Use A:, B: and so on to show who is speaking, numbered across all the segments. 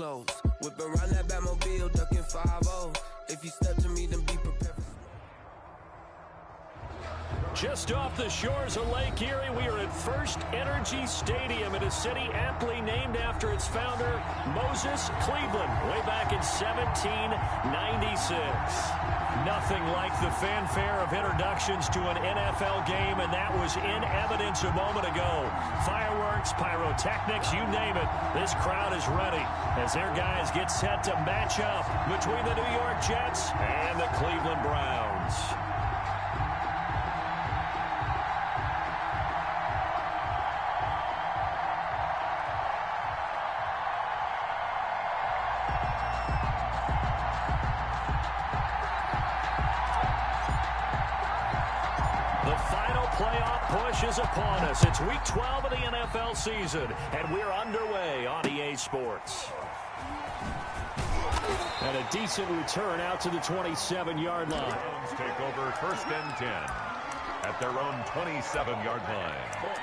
A: clothes. Whip around that Batmobile, ducking 5-0. If you step to me, then be prepared for...
B: Just off the shores of Lake Erie, we are at First Energy Stadium in a city aptly named after its founder, Moses Cleveland, way back in 1796. Nothing like the fanfare of introductions to an NFL game, and that was in evidence a moment ago. Fireworks, pyrotechnics, you name it. This crowd is ready as their guys get set to match up between the New York Jets and the Cleveland Browns. Is upon us. It's week 12 of the NFL season, and we're underway on EA Sports. And a decent return out to the 27-yard line.
C: Browns take over first and 10 at their own 27-yard line.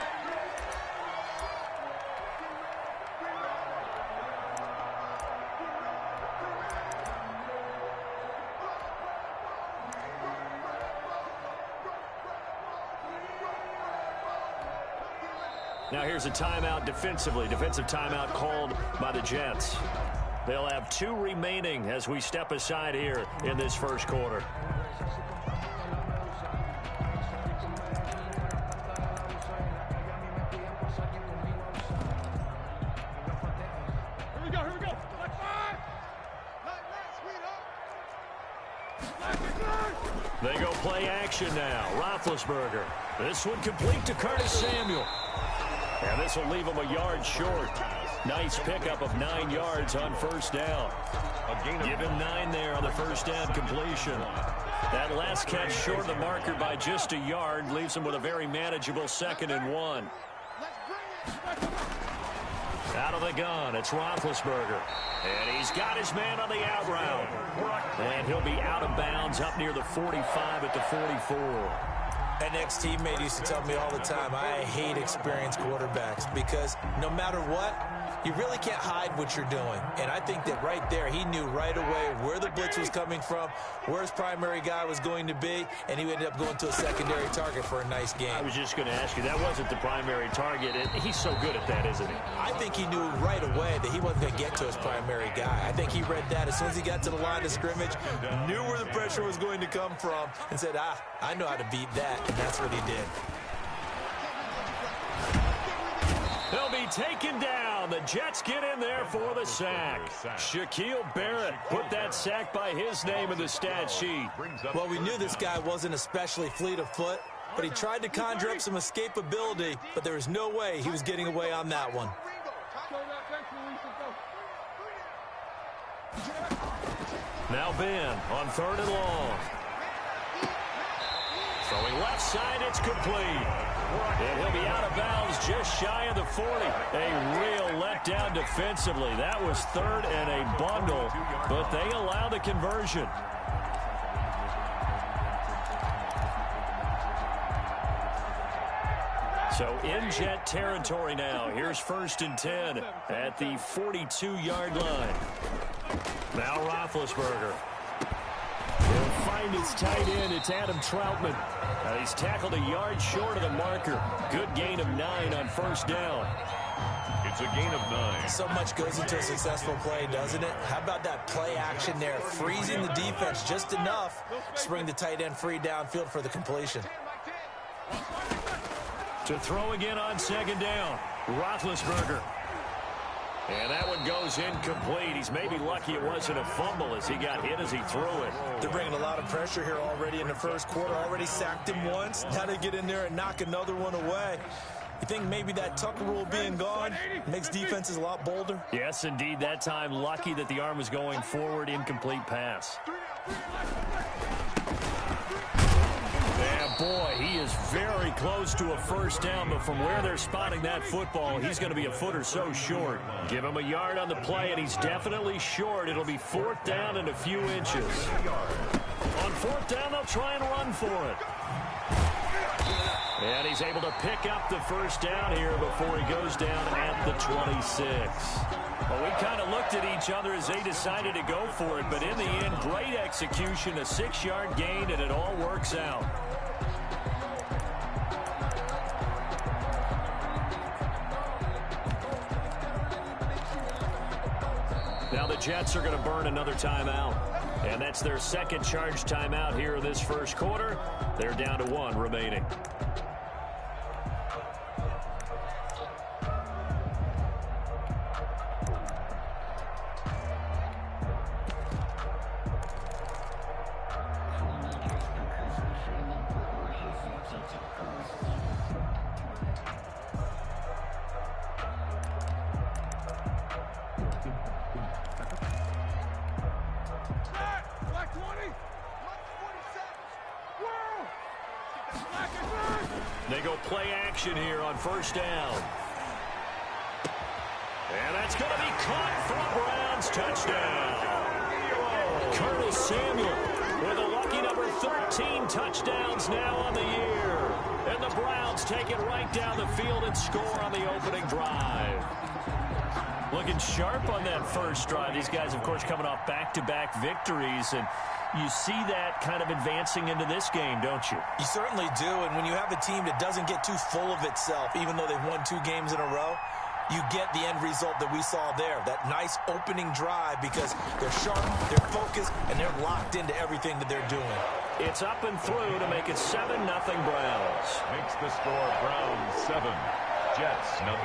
B: Now here's a timeout defensively. Defensive timeout called by the Jets. They'll have 2 remaining as we step aside here in this first quarter.
D: Here we go.
B: They go play action now. Roethlisberger. This one complete to Curtis Samuel. And this will leave him a yard short. Nice pickup of 9 yards on first down. Give him 9 there on the first down completion. That last catch short of the marker by just a yard leaves him with a very manageable 2nd and 1. Out of the gun, it's Roethlisberger. And he's got his man on the out route. And he'll be out of bounds up near the 45 at the 44.
E: An ex-teammate used to tell me all the time, I hate experienced quarterbacks because no matter what, you really can't hide what you're doing. And I think that right there, he knew right away where the blitz was coming from, where his primary guy was going to be, and he ended up going to a secondary target for a nice game.
B: I was just going to ask you, that wasn't the primary target. He's so good at that, isn't he?
E: I think he knew right away that he wasn't going to get to his primary guy. I think he read that as soon as he got to the line of scrimmage, knew where the pressure was going to come from, and said, I know how to beat that, and that's what he did.
B: They'll be taken down. The Jets get in there for the sack. Shaquille Barrett put that sack by his name in the stat sheet.
E: Well, we knew this guy wasn't especially fleet of foot, but he tried to conjure up some escapability, but there was no way he was getting away on that one.
B: Now Ben on 3rd and long. Throwing left side, it's complete. And he'll be out of bounds just shy of the 40. A real letdown defensively. That was 3rd and a bundle, but they allow the conversion. So in Jet territory now. Here's 1st and 10 at the 42-yard line. Now Roethlisberger. He'll find his tight end. It's Adam Troutman. He's tackled a yard short of the marker. Good gain of 9 on first down.
C: It's a gain of 9.
E: So much goes into a successful play, doesn't it? How about that play action there? Freezing the defense just enough to bring the tight end free downfield for the completion.
B: To throw again on 2nd down. Roethlisberger. And that one goes incomplete. He's maybe lucky it wasn't a fumble as he got hit as he threw it.
E: They're bringing a lot of pressure here already in the first quarter. Already sacked him once. Now they get in there and knock another one away. You think maybe that Tucker rule being gone makes defenses a lot bolder?
B: Yes, indeed. That time, lucky that the arm was going forward. Incomplete pass. Yeah, boy, he is very close to a first down, but from where they're spotting that football, he's going to be a foot or so short. Give him a yard on the play, and he's definitely short. It'll be 4th down and a few inches. On 4th down, they'll try and run for it. And he's able to pick up the first down here before he goes down at the 26. Well, we kind of looked at each other as they decided to go for it, but in the end, great execution, a 6-yard gain, and it all works out. Now the Jets are going to burn another timeout, and that's their second charge timeout here in this first quarter. They're down to 1 remaining. They go play action here on first down. And that's going to be caught for a Browns touchdown. Curtis Samuel with a lucky number 13 touchdowns now on the year. And the Browns take it right down the field and score on the opening drive. Looking sharp on that first drive. These guys, of course, coming off back-to-back victories, and you see that kind of advancing into this game, don't you?
E: You certainly do, and when you have a team that doesn't get too full of itself, even though they've won 2 games in a row, you get the end result that we saw there, that nice opening drive, because they're sharp, they're focused, and they're locked into everything that they're doing.
B: It's up and through to make it 7-0 Browns.
C: Makes the score Browns 7, Jets 0.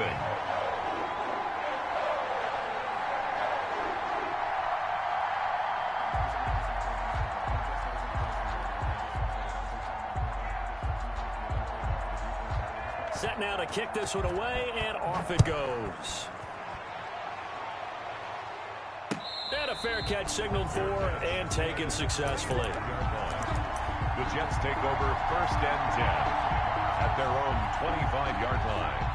B: Set now to kick this one away, and off it goes. And a fair catch signaled for and taken successfully.
C: The Jets take over first and 10 at their own 25-yard line.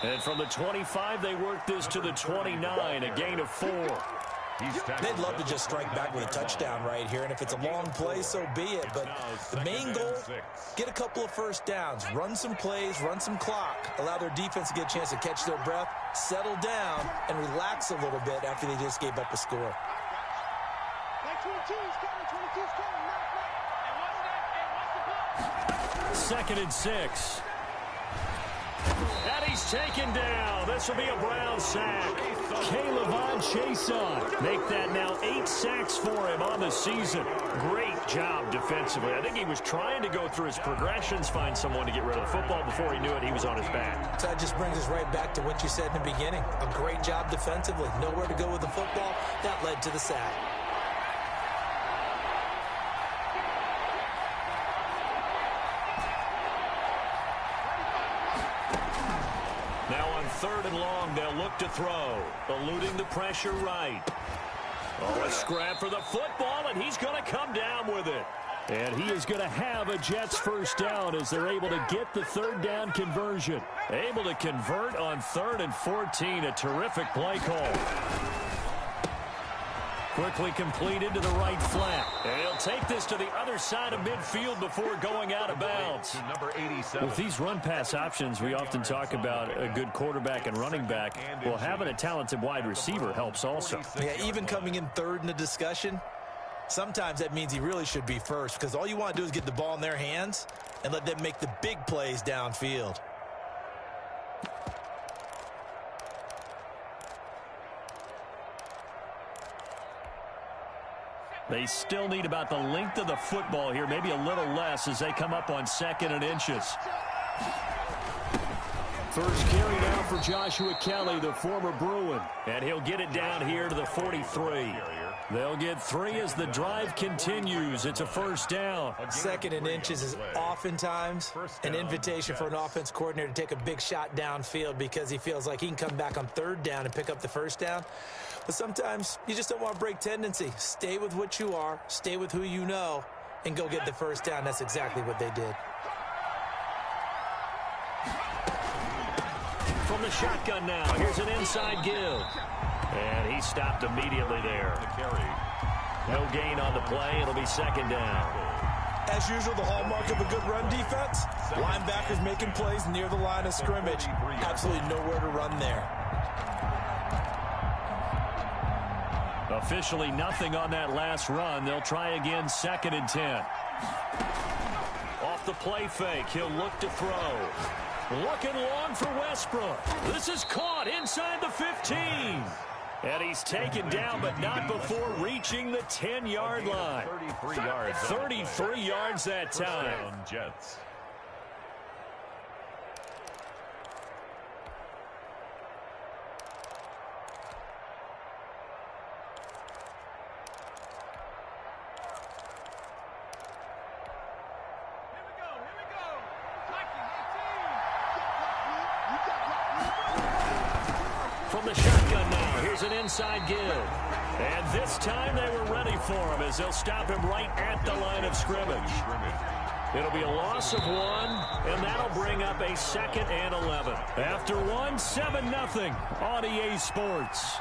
B: And from the 25, they work this to the 29, a gain of 4.
E: They'd love to just strike back with a touchdown right here, and if it's a long play, so be it. But the main goal, get a couple of first downs, run some plays, run some clock, allow their defense to get a chance to catch their breath, settle down, and relax a little bit after they just gave up a score.
B: 2nd and 6. And he's taken down. This will be a Brown sack. K'Lavon Chaisson make that now 8 sacks for him on the season. Great job defensively. I think he was trying to go through his progressions, find someone to get rid of the football. Before he knew it, he was on his back.
E: So that just brings us right back to what you said in the beginning. A great job defensively. Nowhere to go with the football. That led to the sack.
B: Now on 3rd and long, they'll look to throw. Eluding the pressure right. Oh, a scrap for the football, and he's going to come down with it. And he is going to have a Jets first down as they're able to get the 3rd down conversion. Able to convert on 3rd and 14. A terrific play call. Quickly completed to the right flat. And he'll take this to the other side of midfield before going out of bounds.
C: Number 87.
B: With these run-pass options, we often talk about a good quarterback and running back. Well, having a talented wide receiver helps also.
E: Yeah, even coming in 3rd in the discussion, sometimes that means he really should be first, because all you want to do is get the ball in their hands and let them make the big plays downfield.
B: They still need about the length of the football here, maybe a little less as they come up on 2nd and inches. First carry now for Joshua Kelly, the former Bruin. And he'll get it down here to the 43. They'll get 3 as the drive continues. It's a first down.
E: 2nd and inches is oftentimes an invitation for an offense coordinator to take a big shot downfield because he feels like he can come back on 3rd down and pick up the first down. But sometimes you just don't want to break tendency. Stay with what you are, stay with who you know, and go get the first down. That's exactly what they did.
B: From the shotgun now, here's an inside give. And he stopped immediately there. No gain on the play. It'll be 2nd down.
E: As usual, the hallmark of a good run defense, linebackers making plays near the line of scrimmage. Absolutely nowhere to run there.
B: Officially nothing on that last run. They'll try again, 2nd and 10. Off the play fake, he'll look to throw. Looking long for Westbrook. This is caught inside the 15. And he's taken down, but not before reaching the 10-yard line.
C: 33 yards.
B: 33 yards that time.
C: Jets.
B: From the shotgun now, here's an inside give. And this time they were ready for him as they'll stop him right at the line of scrimmage. It'll be a loss of 1, and that'll bring up a 2nd and 11. After 1, 7-0 on EA Sports.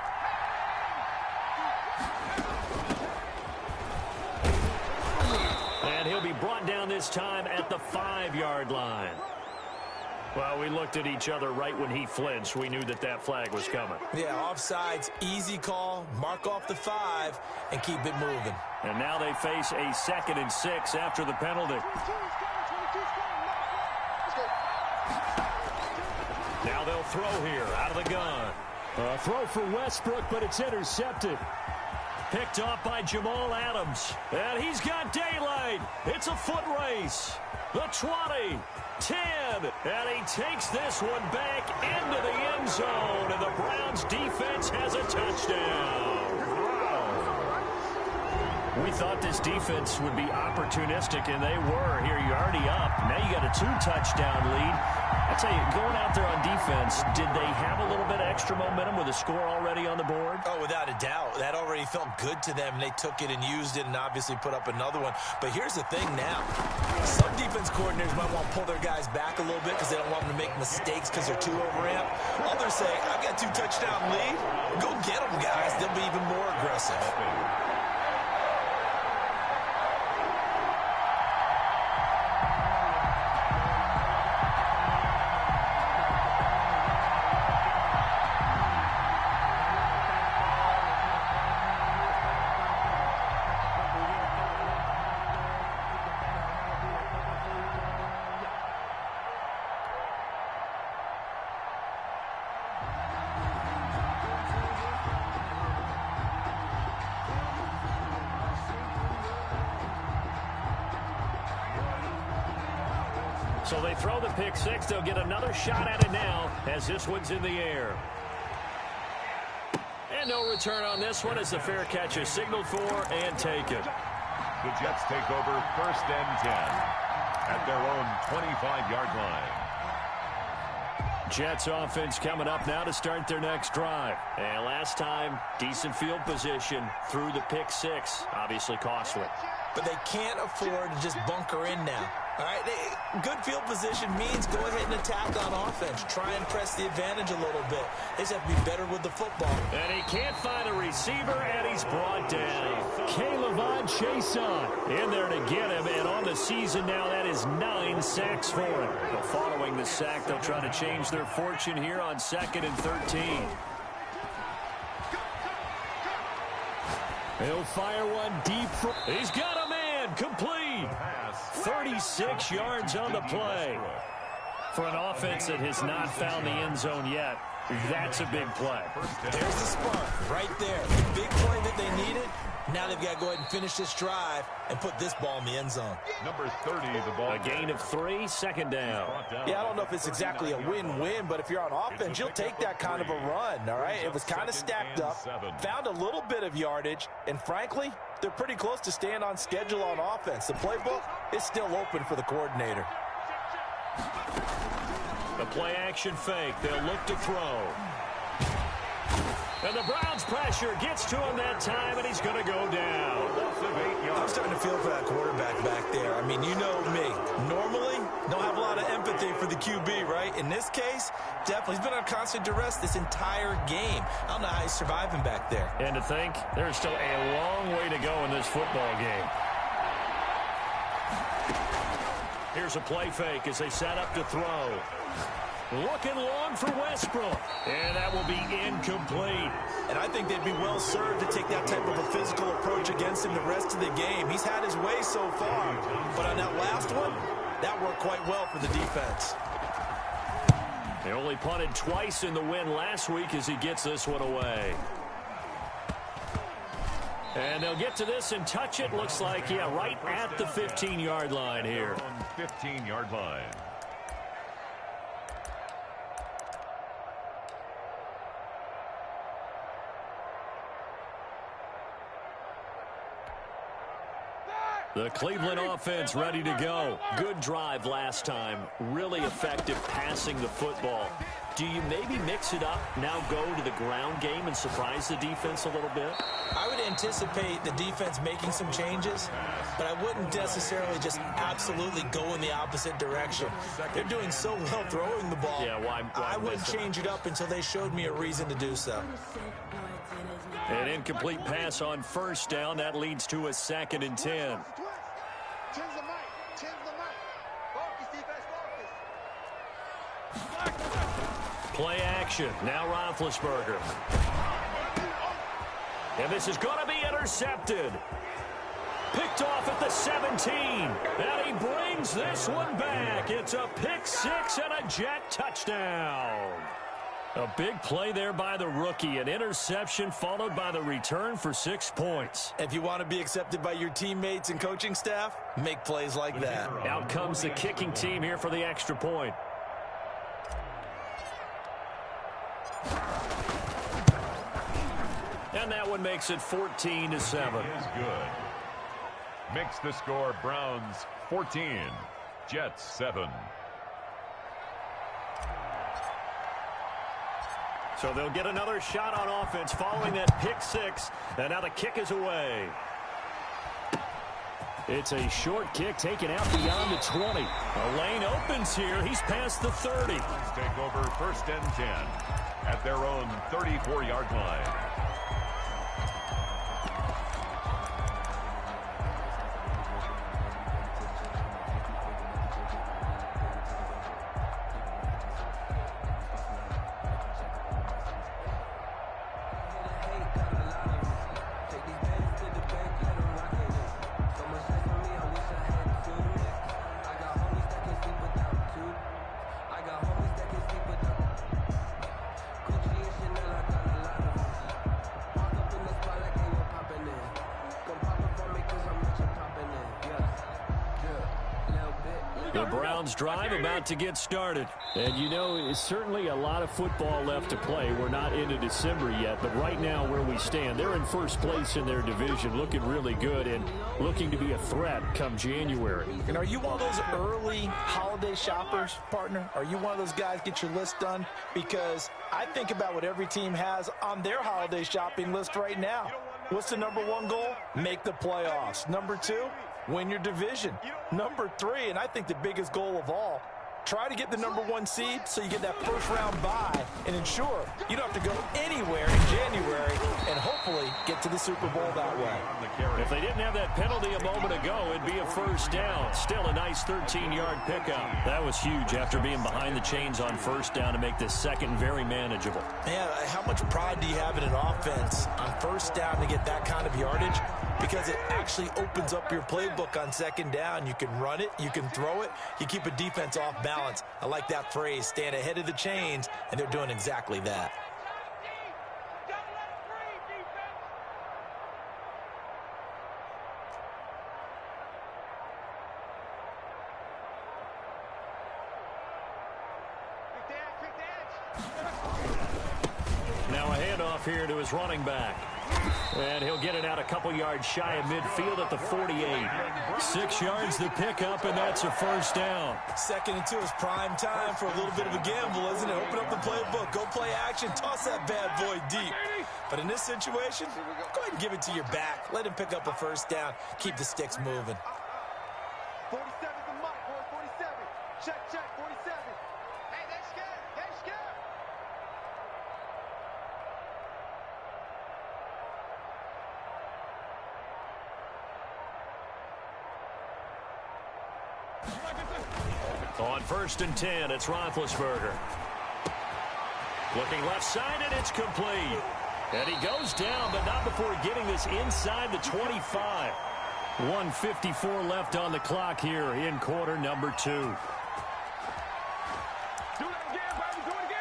B: And he'll be brought down this time at the 5-yard line. Well, we looked at each other right when he flinched. We knew that that flag was coming.
E: Yeah, offsides, easy call, mark off the 5, and keep it moving.
B: And now they face a 2nd and 6 after the penalty. Now they'll throw here out of the gun. A throw for Westbrook, but it's intercepted. Picked off by Jamal Adams. And he's got daylight. It's a foot race. The 20. 10, and he takes this one back into the end zone, and the Browns defense has a touchdown. We thought this defense would be opportunistic, and they were. Here, you're already up. Now you got a 2-touchdown lead. I tell you, going out there on defense, did they have a little bit of extra momentum with a score already on the board?
E: Oh, without a doubt. That already felt good to them, and they took it and used it and obviously put up another one. But here's the thing now. Some defense coordinators might want to pull their guys back a little bit because they don't want them to make mistakes because they're too overamped. Others say, I've got a 2-touchdown lead. Go get them, guys. They'll be even more aggressive.
B: So they throw the pick 6. They'll get another shot at it now as this one's in the air. And no return on this one as the fair catch is signaled for and taken.
C: The Jets take over 1st and 10 at their own 25-yard line.
B: Jets offense coming up now to start their next drive. And last time, decent field position through the pick 6. Obviously costly.
E: But they can't afford to just bunker in now. All right, good field position means go ahead and attack on offense. Try and press the advantage a little bit. They just have to be better with the football.
B: And he can't find a receiver, and he's brought down. K'Lavon Chaisson in there to get him, and on the season now, that is 9 sacks for him. But following the sack, they'll try to change their fortune here on 2nd and 13. He'll fire one deep. He's got a man complete. 36 yards on the play. For an offense that has not found the end zone yet, That's a big play.
E: There's the spark right there. The big play that they needed. Now they've got to go ahead and finish this drive and put this ball in the end zone.
C: Number 30, the ball.
B: A gain of 3, second down.
D: Yeah, I don't know if it's exactly a win-win, but if you're on offense, you'll take that kind of a run, all right? It was kind of stacked up, found a little bit of yardage, and frankly, they're pretty close to staying on schedule on offense. The playbook is still open for the coordinator.
B: The play action fake. They'll look to throw. And the Browns pressure gets to him that time, and he's going to go down.
E: I'm starting to feel for that quarterback back there. I mean, you know me. Normally, don't have a lot of empathy for the QB, right? In this case, definitely. He's been on constant duress this entire game. I don't know how he's surviving back there.
B: And to think, there's still a long way to go in this football game. Here's a play fake as they set up to throw. Looking long for Westbrook. And that will be incomplete.
E: And I think they'd be well served to take that type of a physical approach against him the rest of the game. He's had his way so far. But on that last one, that worked quite well for the defense.
B: They only punted twice in the win last week as he gets this one away. And they'll get to this and touch it. Looks like, yeah, right at the 15-yard line here.
C: On 15-yard line.
B: The Cleveland offense ready to go. Good drive last time. Really effective passing the football. Do you maybe mix it up, now go to the ground game and surprise the defense a little bit?
E: I would anticipate the defense making some changes, but I wouldn't necessarily just absolutely go in the opposite direction. They're doing so well throwing the ball.
B: Yeah, why
E: I wouldn't change it up until they showed me a reason to do so.
B: An incomplete pass on first down. That leads to a 2nd and 10. Play action. Now Roethlisberger. And this is going to be intercepted. Picked off at the 17. And he brings this one back. It's a pick six and a Jet touchdown. A big play there by the rookie. An interception followed by the return for 6 points.
E: If you want to be accepted by your teammates and coaching staff, make plays like that.
B: Out comes the kicking team here for the extra point. And that one makes it 14-7.
C: Is good. Makes the score Browns 14, Jets 7.
B: So they'll get another shot on offense following that pick six. And now the kick is away. It's a short kick taken out beyond the 20. A lane opens here. He's past the 30.
C: Take over 1st and 10 at their own 34-yard line.
B: The Browns drive about to get started. And you know, it's certainly a lot of football left to play. We're not into December yet, but right now where we stand, they're in first place in their division, looking really good and looking to be a threat come January.
D: And are you one of those early holiday shoppers, partner? Are you one of those guys get your list done? Because I think about what every team has on their holiday shopping list right now. What's the #1 goal? Make the playoffs. #2, win your division. #3, and I think the biggest goal of all, try to get the #1 seed so you get that first-round bye and ensure you don't have to go anywhere in January and hopefully get to the Super Bowl that way.
B: If they didn't have that penalty a moment ago, it'd be a first down. Still a nice 13-yard pickup. That was huge after being behind the chains on first down to make this second very manageable.
E: Yeah, how much much pride do you have in an offense on first down to get that kind of yardage? Because it actually opens up your playbook on second down. You can run it, you can throw it, you keep a defense off balance. I like that phrase, stand ahead of the chains, and they're doing exactly that.
B: Now a handoff here to his running back. And he'll get it out a couple yards shy of midfield at the 48. 6 yards to pick up, and that's a first down.
E: 2nd and 2 is prime time for a little bit of a gamble, isn't it? Open up the playbook, go play action, toss that bad boy deep. But in this situation, go ahead and give it to your back. Let him pick up a first down. Keep the sticks moving.
F: 47's the mark, boy. 47. Check, 47. Hey, they're scared. They're scared.
B: On 1st and 10, it's Roethlisberger. Looking left side, and it's complete. And he goes down, but not before getting this inside the 25. 1:54 left on the clock here in quarter number 2.
F: Do it again, baby. Do it again.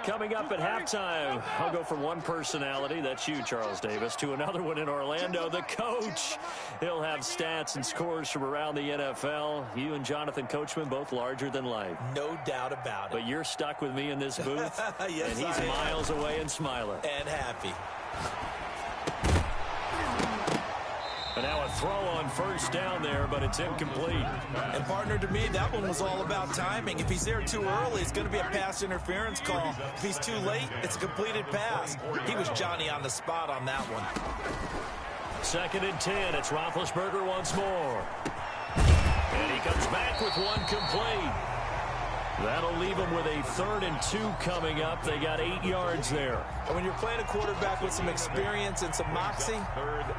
B: Coming up at halftime, I'll go from one personality, that's you, Charles Davis, to another one in Orlando, the coach. He'll have stats and scores from around the NFL. You and Jonathan Coachman, both larger than life.
E: No doubt about it.
B: But you're stuck with me in this booth,
E: Yes,
B: and he's miles away and smiling.
E: And happy.
B: And now a throw on first down there, but it's incomplete.
E: And, partner, to me, that one was all about timing. If he's there too early, it's going to be a pass interference call. If he's too late, it's a completed pass. He was Johnny on the spot on that one.
B: 2nd and 10. It's Roethlisberger once more. And he comes back with one complete. That'll leave him with a 3rd and 2 coming up. They got 8 yards there.
E: And when you're playing a quarterback with some experience and some moxie,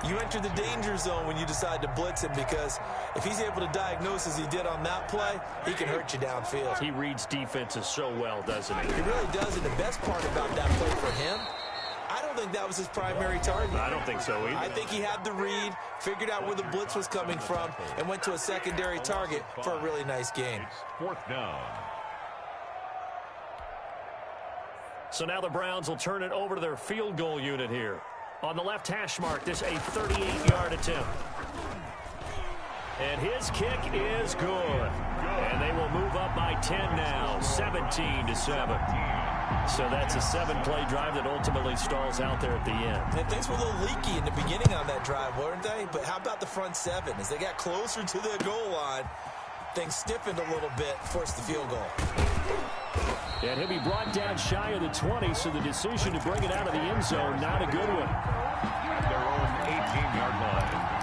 E: you enter the danger zone when you decide to blitz him, because if he's able to diagnose as he did on that play, he can hurt you downfield.
B: He reads defenses so well, doesn't he?
E: He really does, and the best part about that play for him, I don't think that was his primary target.
B: I don't think so either.
E: I think he had the read, figured out where the blitz was coming from, and went to a secondary target for a really nice gain.
C: 4th down.
B: So now the Browns will turn it over to their field goal unit here. On the left hash mark, this a 38-yard attempt. And his kick is good. And they will move up by 10 now, 17-7. So that's a 7-play drive that ultimately stalls out there at the end.
E: And things were a little leaky in the beginning on that drive, weren't they? But how about the front 7? As they got closer to the goal line, things stiffened a little bit, forced the field goal.
B: And he'll be brought down shy of the 20, so the decision to bring it out of the end zone, not a good one.
C: At their own 18-yard line.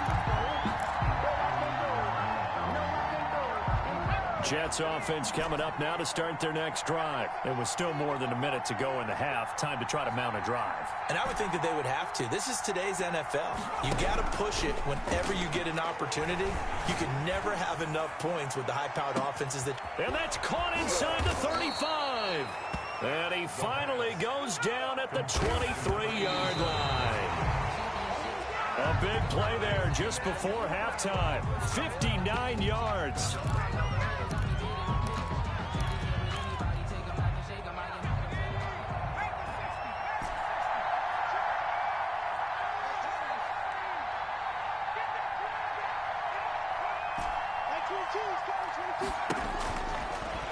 B: Jets offense coming up now to start their next drive. And with still more than a minute to go in the half, time to try to mount a drive.
E: And I would think that they would have to. This is today's NFL. You got to push it whenever you get an opportunity. You can never have enough points with the high-powered offenses that...
B: And that's caught inside the 35. And he finally goes down at the 23-yard line. A big play there just before halftime. 59 yards.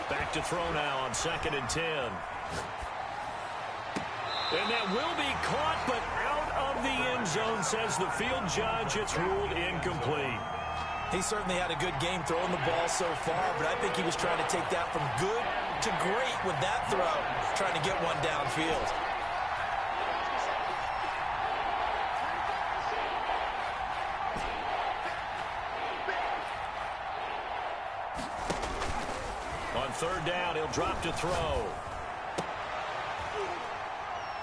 B: Back to throw now on 2nd and 10. And that will be caught, but out of the end zone, says the field judge. It's ruled incomplete.
E: He certainly had a good game throwing the ball so far, but I think he was trying to take that from good to great with that throw, trying to get one downfield.
B: On 3rd down, he'll drop to throw.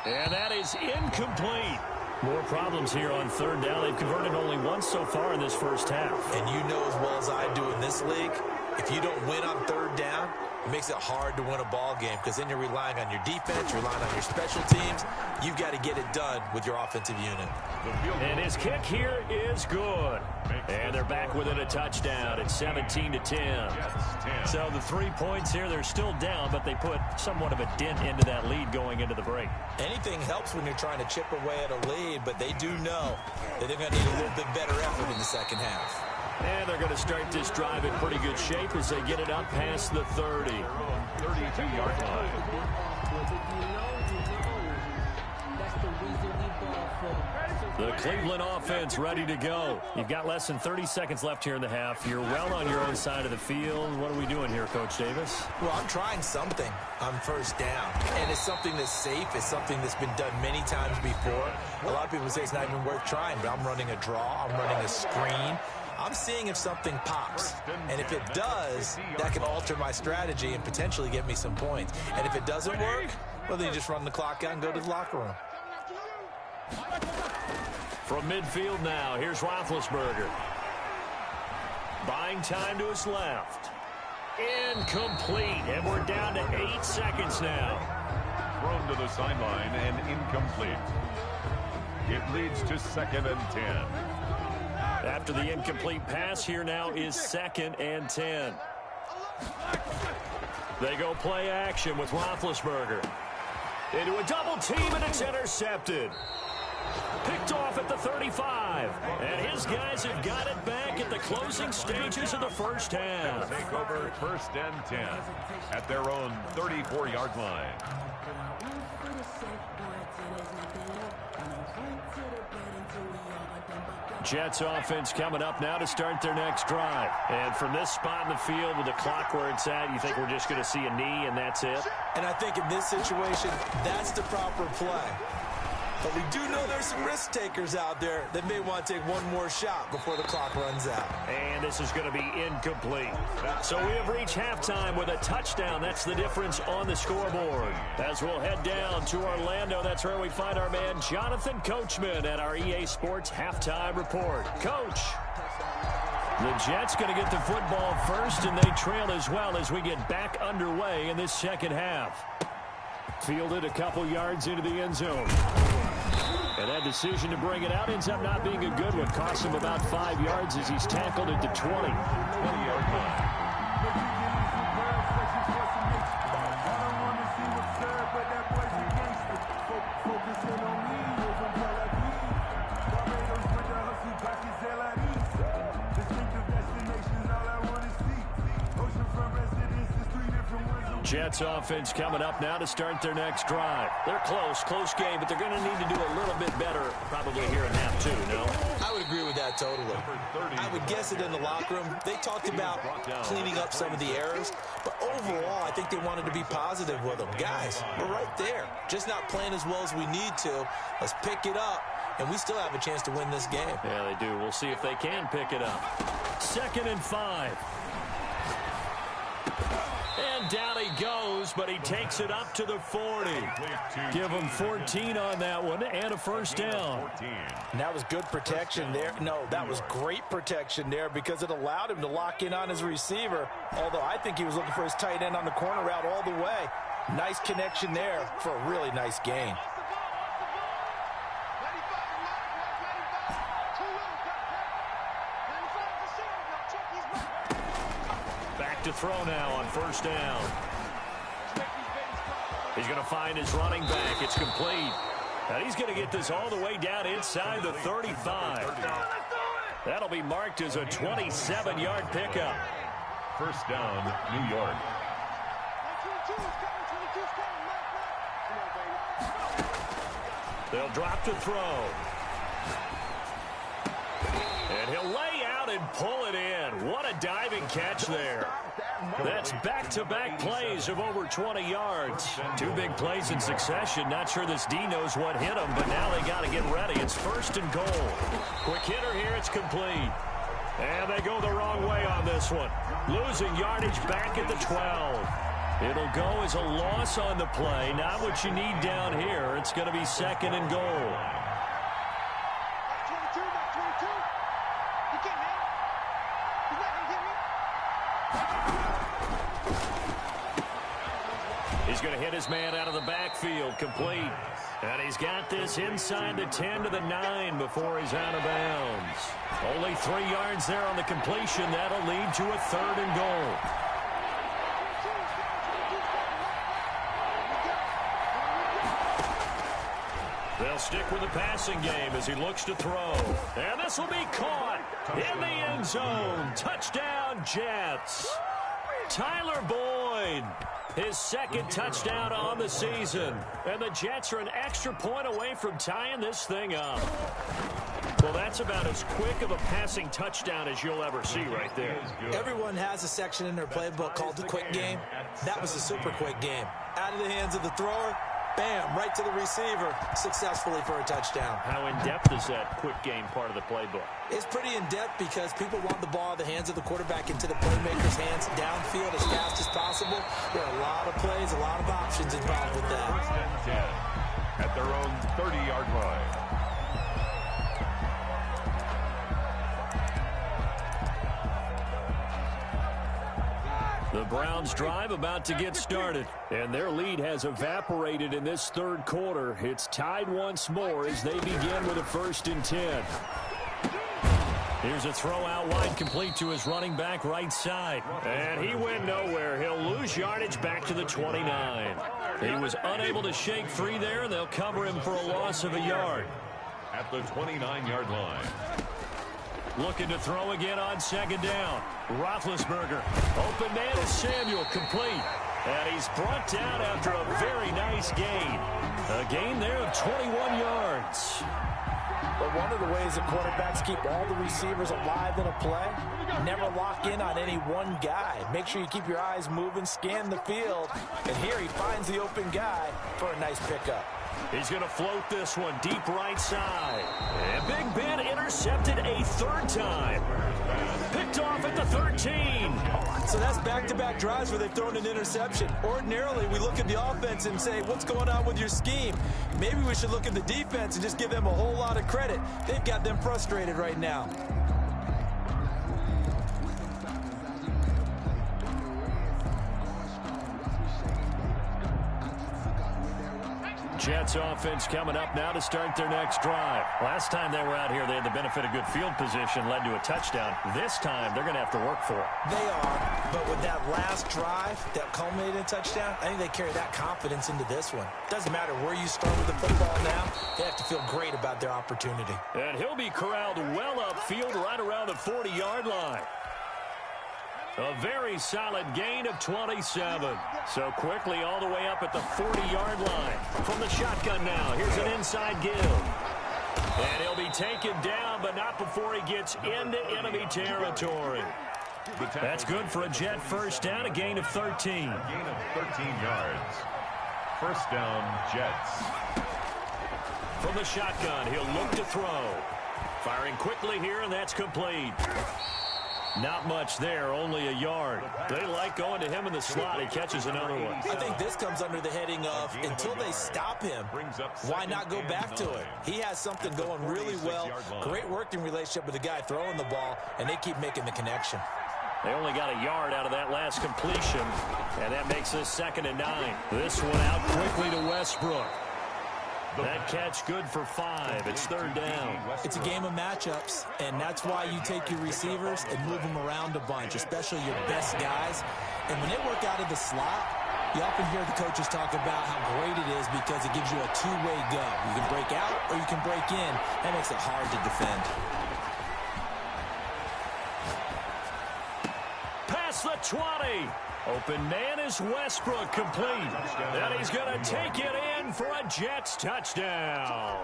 B: And that is incomplete. More problems here on third down. They've converted only once so far in this first half.
E: And you know as well as I do in this league, if you don't win on third down, it makes it hard to win a ball game because then you're relying on your defense, you're relying on your special teams. You've got to get it done with your offensive unit.
B: And his kick here is good. And they're back within a touchdown at 17-10. So the 3 points here, they're still down, but they put somewhat of a dent into that lead going into the break.
E: Anything helps when you're trying to chip away at a lead, but they do know that they're going to need a little bit better effort in the second half.
B: And they're going to start this drive in pretty good shape as they get it up past the 30.
C: 32-yard line.
B: The Cleveland offense ready to go. You've got less than 30 seconds left here in the half. You're well on your own side of the field. What are we doing here, Coach Davis?
E: Well, I'm trying something on first down, and it's something that's safe. It's something that's been done many times before. A lot of people say it's not even worth trying, but I'm running a draw. I'm running a screen. I'm seeing if something pops, and if it does, that can alter my strategy and potentially get me some points. And if it doesn't work, well, then you just run the clock out and go to the locker room.
B: From midfield now, here's Roethlisberger. Buying time to his left. Incomplete, and we're down to 8 seconds now.
C: Thrown to the sideline and incomplete. It leads to 2nd and 10.
B: After the incomplete pass, here now is 2nd and 10. They go play action with Roethlisberger. Into a double team, and it's intercepted. Picked off at the 35. And his guys have got it back at the closing stages of the first half.
C: Take over 1st and 10 at their own 34-yard line.
B: Jets offense coming up now to start their next drive. And from this spot in the field with the clock where it's at, you think we're just going to see a knee and that's it?
E: And I think in this situation, that's the proper play. But we do know there's some risk takers out there that may want to take one more shot before the clock runs out.
B: And this is going to be incomplete. So we have reached halftime with a touchdown. That's the difference on the scoreboard. As we'll head down to Orlando, that's where we find our man Jonathan Coachman at our EA Sports Halftime Report. Coach. The Jets going to get the football first, and they trail as well as we get back underway in this second half. Fielded a couple yards into the end zone. And that decision to bring it out ends up not being a good one. Cost him about 5 yards as he's tackled at the 20.
C: 20-yard line.
B: Jets offense coming up now to start their next drive. They're close game, but they're going to need to do a little bit better probably here in half two, no?
E: I would agree with that totally. I would guess it in the locker room. They talked about cleaning up some of the errors, but overall, I think they wanted to be positive with them. Guys, we're right there. Just not playing as well as we need to. Let's pick it up, and we still have a chance to win this game.
B: Yeah, they do. We'll see if they can pick it up. 2nd and 5. And down he goes, but he takes it up to the 40. Give him 14 on that one and a first down.
D: And that was good protection there. No, that was great protection there because it allowed him to lock in on his receiver, although I think he was looking for his tight end on the corner route all the way. Nice connection there for a really nice gain.
B: To throw now on first down. He's going to find his running back. It's complete. And he's going to get this all the way down inside the 35. That'll be marked as a 27-yard pickup.
C: First down, New York.
B: They'll drop to throw. And he'll lay out and pull it in. What a diving catch there. That's back-to-back plays of over 20 yards. 2 big plays in succession. Not sure this D knows what hit him, but now they got to get ready. It's 1st and goal. Quick hitter here. It's complete. And they go the wrong way on this one. Losing yardage back at the 12. It'll go as a loss on the play. Not what you need down here. It's going to be 2nd and goal. He's going to hit his man out of the backfield, complete. And he's got this inside the 10 to the 9 before he's out of bounds. Only 3 yards there on the completion. That'll lead to a 3rd and goal. They'll stick with the passing game as he looks to throw. And this will be caught in the end zone. Touchdown, Jets. Tyler Boyd, his 2nd touchdown on the season. And the Jets are an extra point away from tying this thing up. Well, that's about as quick of a passing touchdown as you'll ever see right there.
E: Everyone has a section in their playbook called the quick game. That was a super quick game. Out of the hands of the thrower, bam, right to the receiver, successfully for a touchdown.
B: How in-depth is that quick game part of the playbook?
E: It's pretty in-depth because people want the ball in the hands of the quarterback into the playmaker's hands downfield as fast as possible. There are a lot of plays, a lot of options involved with that.
C: 1st and 10 at their own 30-yard line.
B: The Browns drive about to get started, and their lead has evaporated in this 3rd quarter. It's tied once more as they begin with a 1st and 10. Here's a throw out wide, complete to his running back right side. And he went nowhere. He'll lose yardage back to the 29. He was unable to shake free there, and they'll cover him for a loss of a yard.
C: At the 29-yard line.
B: Looking to throw again on 2nd down. Roethlisberger. Open man is Samuel, complete. And he's brought down after a very nice gain. A gain there of 21 yards.
D: But one of the ways that quarterbacks keep all the receivers alive in a play, never lock in on any one guy. Make sure you keep your eyes moving, scan the field. And here he finds the open guy for a nice pickup.
B: He's going to float this one deep right side. And Big Ben intercepted a 3rd time. Picked off at the 13.
E: So that's back-to-back drives where they've thrown an interception. Ordinarily, we look at the offense and say, what's going on with your scheme? Maybe we should look at the defense and just give them a whole lot of credit. They've got them frustrated right now.
B: Jets offense coming up now to start their next drive. Last time they were out here, they had the benefit of good field position, led to a touchdown. This time, they're going to have to work for it.
E: They are, but with that last drive that culminated in a touchdown, I think they carry that confidence into this one. Doesn't matter where you start with the football now, they have to feel great about their opportunity.
B: And he'll be corralled well upfield right around the 40-yard line. A very solid gain of 27. So quickly all the way up at the 40-yard line. From the shotgun now, here's an inside give. And he'll be taken down, but not before he gets into enemy territory. That's good for a Jet 1st down, a gain of 13.
C: A gain of 13 yards. 1st down, Jets.
B: From the shotgun, he'll look to throw. Firing quickly here, and that's complete. Not much there, only a yard. They like going to him in the slot. He catches another one.
E: I think this comes under the heading of, until they stop him, why not go back to it? He has something going really well. Great working relationship with the guy throwing the ball, and they keep making the connection.
B: They only got a yard out of that last completion, and that makes this 2nd and 9. This one out quickly to Westbrook. That catch good for 5. It's 3rd down.
E: It's a game of matchups, and that's why you take your receivers and move them around a bunch, especially your best guys. And when they work out of the slot, you often hear the coaches talk about how great it is because it gives you a two-way go. You can break out or you can break in. That makes it hard to defend.
B: Past the 20. Open man is Westbrook, complete. And he's going to take it in for a Jets touchdown.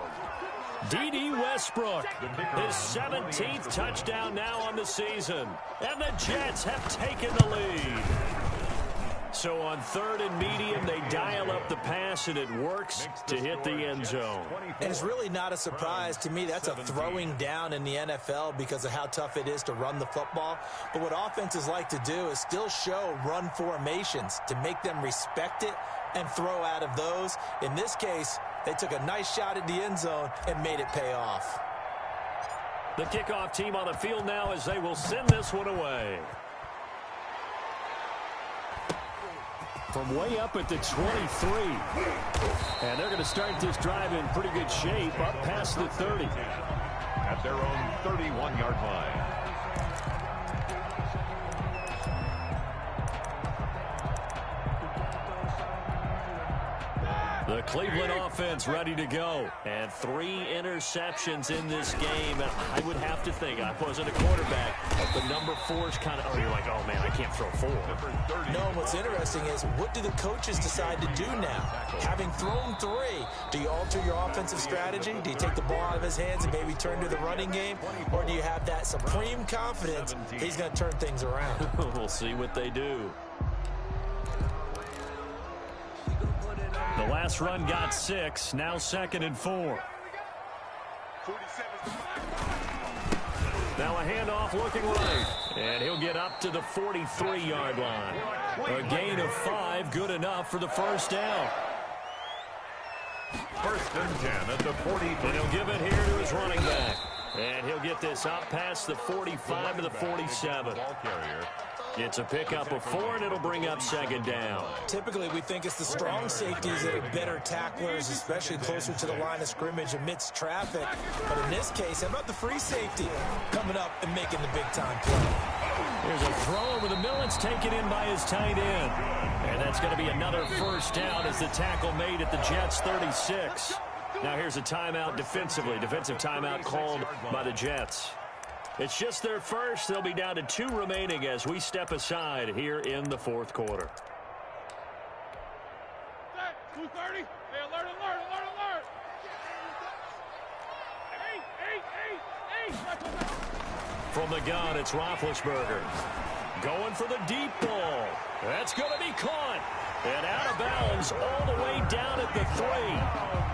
B: D.D. Westbrook, his 17th touchdown now on the season. And the Jets have taken the lead. So on 3rd and medium, they dial up the pass, and it works to hit the end zone.
E: And it's really not a surprise to me. That's a throwing down in the NFL because of how tough it is to run the football. But what offenses like to do is still show run formations to make them respect it and throw out of those. In this case, they took a nice shot at the end zone and made it pay off.
B: The kickoff team on the field now as they will send this one away. from way up at the 23. And they're going to start this drive in pretty good shape up past the 30.
C: At their own 31-yard line.
B: The Cleveland offense ready to go. And 3 interceptions in this game. I would have to think, I wasn't a quarterback, but the number 4 is kind of, oh, you're like, oh, man, I can't throw 4.
E: No, what's interesting is, what do the coaches decide to do now? Having thrown 3, do you alter your offensive strategy? Do you take the ball out of his hands and maybe turn to the running game? Or do you have that supreme confidence he's going to turn things around?
B: We'll see what they do. The last run got 6. Now 2nd and 4. Now a handoff looking right. And he'll get up to the 43-yard line. A gain of 5, good enough for the first down.
C: 1st and 10 at the 43.
B: And he'll give it here to his running back. And he'll get this up past the 45 to the 47. It's a pickup of 4, and it'll bring up 2nd down.
E: Typically, we think it's the strong safeties that are better tacklers, especially closer to the line of scrimmage amidst traffic. But in this case, how about the free safety coming up and making the big-time play?
B: Here's a throw over the middle. It's taken in by his tight end. And that's going to be another first down as the tackle made at the Jets' 36. Now here's a timeout defensively. Defensive timeout called by the Jets. It's just their first. They'll be down to 2 remaining as we step aside here in the 4th quarter.
G: 2:30. Hey, alert, alert, alert, alert. 8.
B: From the gun, it's Roethlisberger. Going for the deep ball. That's going to be caught. And out of bounds all the way down at the 3.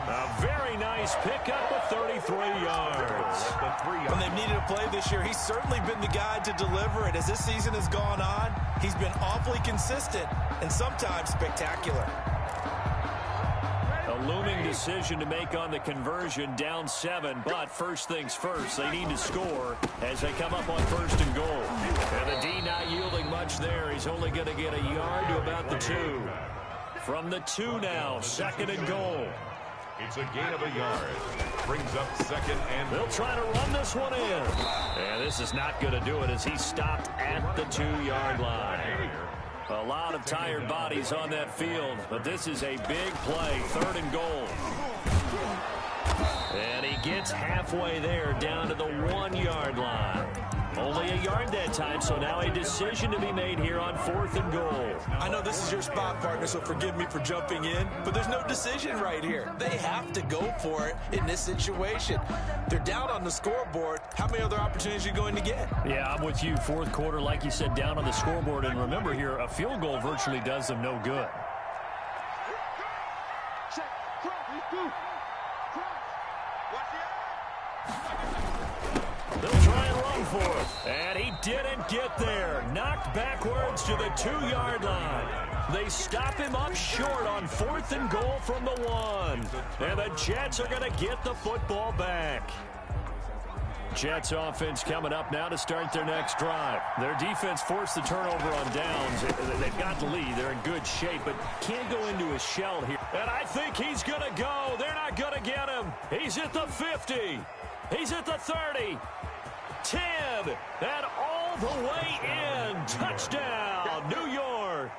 B: A very nice pickup of 33 yards.
E: When they've needed a play this year, he's certainly been the guy to deliver it. As this season has gone on, he's been awfully consistent and sometimes spectacular.
B: A looming decision to make on the conversion, down 7, but first things first, they need to score as they come up on 1st and goal. And the D not yielding much there. He's only going to get a yard to about the 2. From the 2 now, 2nd and goal.
C: It's a gain of a yard. Brings up 2nd and
B: they'll try to run this one in. And this is not going to do it as he stopped at the 2-yard line. A lot of tired bodies on that field, but this is a big play, 3rd and goal. And he gets halfway there, down to the 1-yard line. Only a yard that time, so now a decision to be made here on 4th and goal.
E: I know this is your spot, partner, so forgive me for jumping in, but there's no decision right here. They have to go for it in this situation. They're down on the scoreboard. How many other opportunities are you going to get?
B: Yeah, I'm with you. 4th quarter, like you said, down on the scoreboard. And remember here, a field goal virtually does them no good.
F: Check. Cross. Let's go. Cross. Watch the
B: They'll try and run for it. And he didn't get there. Knocked backwards to the 2-yard line. They stop him up short on 4th and goal from the 1. And the Jets are going to get the football back. Jets offense coming up now to start their next drive. Their defense forced the turnover on downs. They've got the lead. They're in good shape, but can't go into a shell here. And I think he's going to go. They're not going to get him. He's at the 50. He's at the 30. 10. And all the way in. Touchdown, New York.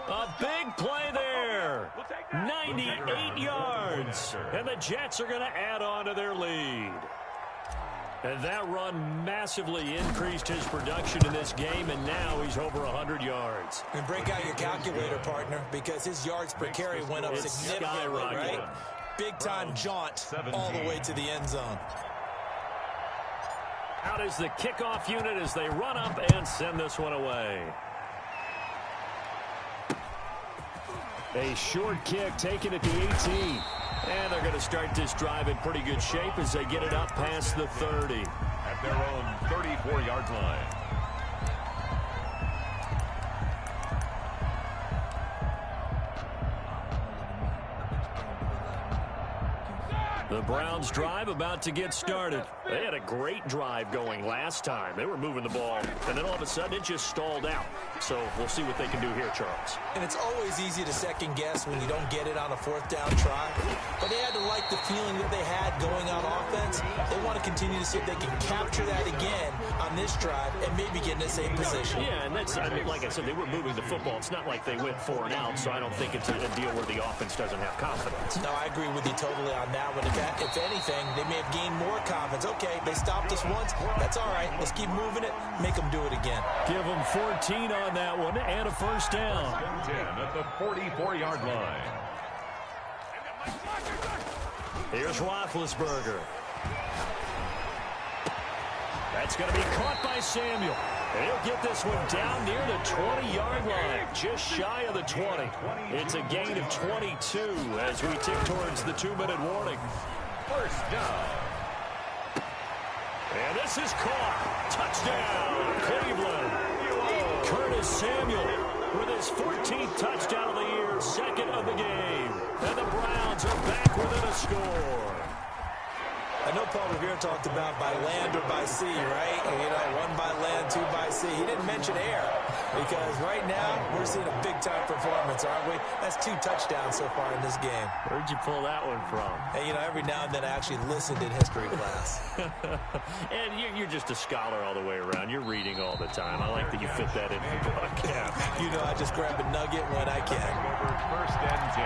B: A big play there. 98 yards. And the Jets are going to add on to their lead. And that run massively increased his production in this game, and now he's over 100 yards.
E: And break out your calculator, partner, because his yards per carry went up significantly, right? Big-time jaunt all the way to the end zone.
B: Out is the kickoff unit as they run up and send this one away. A short kick taken at the 18. And they're going to start this drive in pretty good shape as they get it up past the 30.
C: At their own 34-yard line.
B: The Browns drive about to get started. They had a great drive going last time. They were moving the ball, and then all of a sudden it just stalled out. So we'll see what they can do here, Charles.
E: And it's always easy to second guess when you don't get it on a fourth down try. But they had to like the feeling that they had going on offense. They want to continue to see if they can capture that again on this drive and maybe get in the same position.
B: Yeah, and that's, I mean, like I said, they were moving the football. It's not like they went 4 and out, so I don't think it's a deal where the offense doesn't have confidence.
E: No, I agree with you totally on that one. If anything, they may have gained more confidence. Okay, they stopped us once. That's all right. Let's keep moving it. Make them do it again.
B: Give them 14 on that one and a first down.
C: 10 at the 44-yard line.
B: Here's Roethlisberger. That's going to be caught by Samuel. And he'll get this one down near the 20-yard line, just shy of the 20. It's a gain of 22 as we tick towards the 2-minute warning.
C: First down.
B: And this is caught. Touchdown, Cleveland. Curtis Samuel with his 14th touchdown of the year, second of the game. And the Browns are back within a score.
E: I know Paul Revere talked about by land or by sea, right? You know, 1 by land, 2 by sea. He didn't mention air because right now we're seeing a big-time performance, aren't we? That's 2 touchdowns so far in this game.
B: Where'd you pull that one from?
E: And, you know, every now and then I actually listened in history class.
B: And you're just a scholar all the way around. You're reading all the time. I like that you fit that in your book.
E: Yeah, you know, I just grab a nugget when I can.
C: Over first and 10.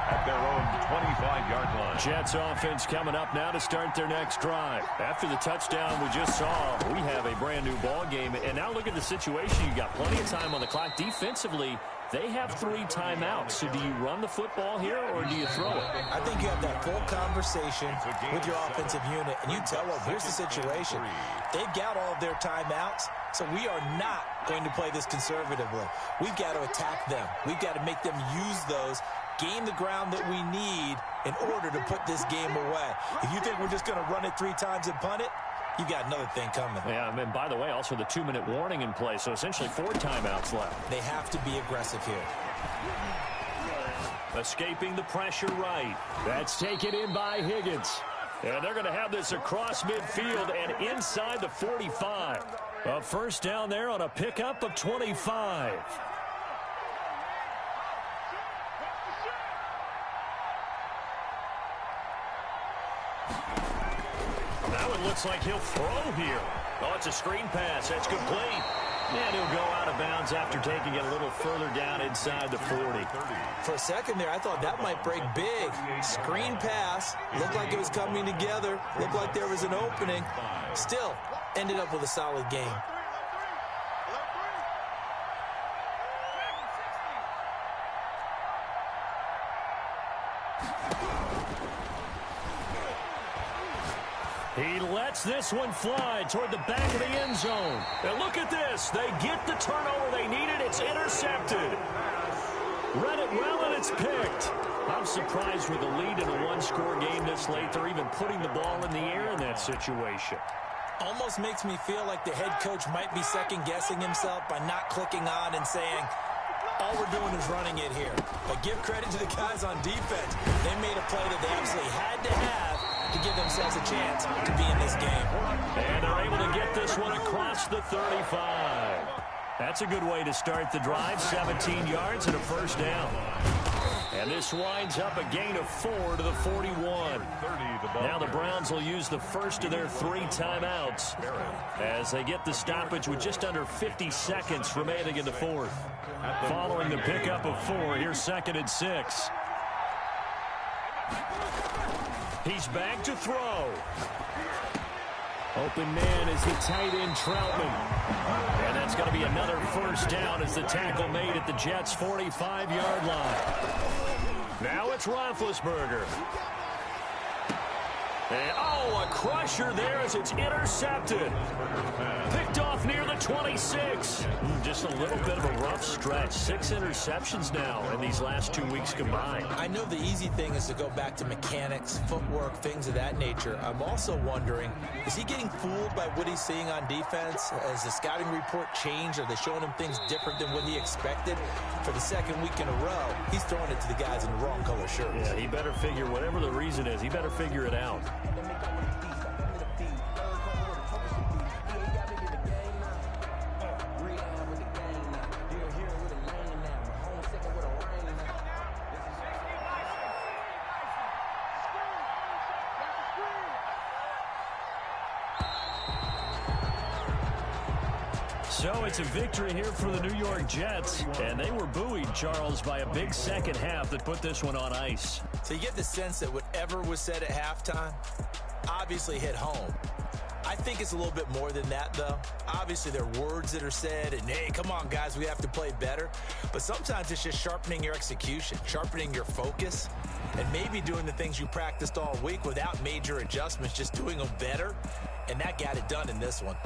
C: At their own 25-yard line.
B: Jets offense coming up now to start their next drive. After the touchdown we just saw, we have a brand-new ball game. And now look at the situation. You got plenty of time on the clock. Defensively, they have 3 timeouts. So do you run the football here or do you throw it?
E: I think you have that full conversation with your offensive unit, and you tell them, here's the situation. They've got all of their timeouts, so we are not going to play this conservatively. We've got to attack them. We've got to make them use those, gain the ground that we need in order to put this game away. If you think we're just going to run it 3 times and punt it, you've got another thing coming.
B: Yeah, and by the way, also the 2-minute warning in play, so essentially 4 timeouts left.
E: They have to be aggressive here.
B: Escaping the pressure right. That's taken in by Higgins. And they're going to have this across midfield and inside the 45. A first down there on a pickup of 25. Now it looks like he'll throw here. Oh, it's a screen pass. That's complete. And he'll go out of bounds after taking it a little further down inside the 40.
E: For a second there, I thought that might break big. Screen pass. Looked like it was coming together. Looked like there was an opening. Still, ended up with a solid game.
B: He lets this one fly toward the back of the end zone. And look at this. They get the turnover they needed. It's intercepted. Read it well, and it's picked. I'm surprised with the lead in a 1-score game this late. They're even putting the ball in the air in that situation.
E: Almost makes me feel like the head coach might be second-guessing himself by not clicking on and saying, all we're doing is running it here. But give credit to the guys on defense. They made a play that they absolutely had to have to give themselves a chance to be in this game.
B: And they're able to get this one across the 35. That's a good way to start the drive. 17 yards and a first down. And this winds up a gain of 4 to the 41. Now the Browns will use the first of their 3 timeouts as they get the stoppage with just under 50 seconds remaining in the 4th. Following the pickup of 4, here's 2nd and 6. He's back to throw. Open man is the tight end Troutman. And that's going to be another first down as the tackle made at the Jets' 45-yard line. Now it's Roethlisberger. And, oh, a crusher there as it's intercepted. Picked off near the 26. Just a little bit of a rough stretch. 6 interceptions now in these last 2 weeks combined.
E: I know the easy thing is to go back to mechanics, footwork, things of that nature. I'm also wondering, is he getting fooled by what he's seeing on defense? Has the scouting report changed? Are they showing him things different than what he expected? For the second week in a row, he's throwing it to the guys in the wrong color shirts.
B: Yeah, he better figure, whatever the reason is, he better figure it out. So it's a victory here for the New York Jets, and they were buoyed, Charles, by a big second half that put this one on ice.
E: So you get the sense that whatever was said at halftime obviously hit home. I think it's a little bit more than that, though. Obviously, there are words that are said, and, hey, come on, guys, we have to play better. But sometimes it's just sharpening your execution, sharpening your focus, and maybe doing the things you practiced all week without major adjustments, just doing them better, and that got it done in this one.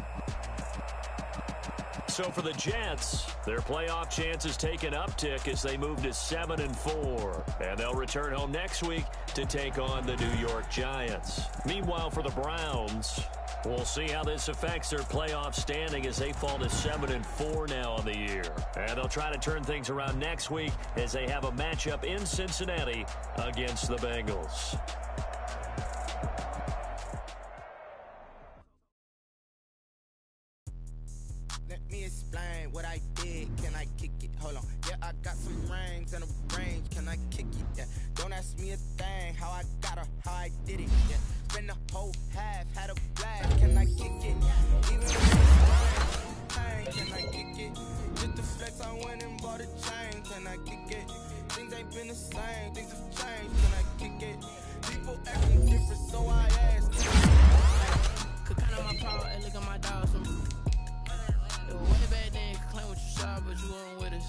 B: So for the Jets, their playoff chances take an uptick as they move to 7-4. And they'll return home next week to take on the New York Giants. Meanwhile, for the Browns, we'll see how this affects their playoff standing as they fall to 7-4 now on the year. And they'll try to turn things around next week as they have a matchup in Cincinnati against the Bengals.
H: Let me explain what I did. Can I kick it? Hold on. Yeah, I got some rings and a range. Can I kick it? Yeah. Don't ask me a thing. How I got her, how I did it. Yeah. Spend the whole half, had a blast. Can I kick it? Even if it's fine, can I kick it? Just the flex, I went and bought a chain. Can I kick it? Things ain't been the same. Things have changed. Can I kick it? People acting different, so I asked.
I: Could count on my power and look at my dogs. Way back then, you could claim what you saw, but you weren't with us.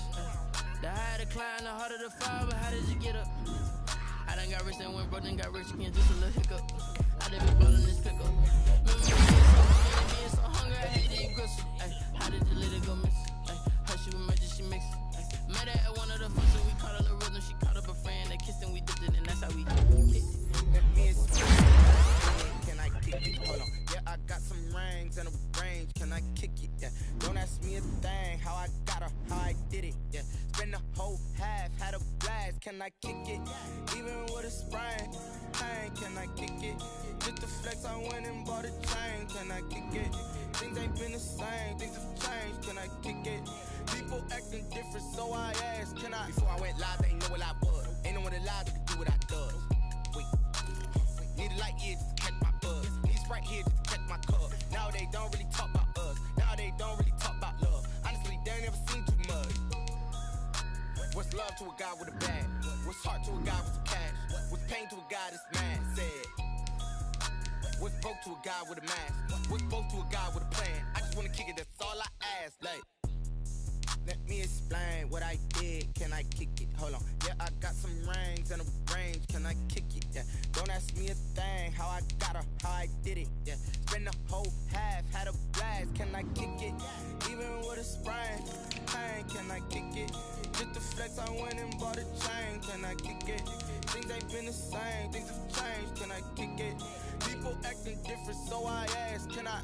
I: The higher the climb, the harder the fall, but how did you get up? I done got rich and went broke, then got rich again, just a little hiccup. I done been ballin' this pickup. Remember being so hungry, I had to eat gristle. How did you let it go miss? How she was magic, she mixed. Met her at one of the functions, we caught her the rhythm, she caught up a friend, they kissed and we dipped it, and that's how we kicked it.
H: Let me explain. Can I kick it? Hold on. Yeah, I got some rings and a range. Can I kick it? Yeah. Don't ask me a thing. How I got her, how I did it. Yeah. Spend the whole half, had a blast. Can I kick it? Even with a sprain. Hey, can I kick it? Just the flex, I went and bought a chain. Can I kick it? Things ain't been the same. Things have changed. Can I kick it? People acting different, so I asked. Can I? Before I went live, they ain't know what I was. Ain't no one alive that could do what I does. Wait. Need a light here just to catch my buzz. Need Sprite here just to catch my cup. Now they don't really talk about us. Now they don't really talk about love. Honestly, they ain't never seen too much. What's love to a guy with a bag? What's heart to a guy with some cash? What's pain to a guy that's mad? Said. What's broke to a guy with a mask? What's both to a guy with a plan? I just wanna kick it, that's all I ask. Like, let me explain what I did. Can I kick it? Hold on. Yeah, I got some rings and a range. Can I kick it? Yeah. Don't ask me a thing. How I got her, how I did it. Yeah. Spend the whole half, had a blast. Can I kick it? Even with a sprain. Hey, can I kick it? Just the flex, I went and bought a chain. Can I kick it? Things ain't been the same. Things have changed. Can I kick it? People acting different, so I asked. Can I?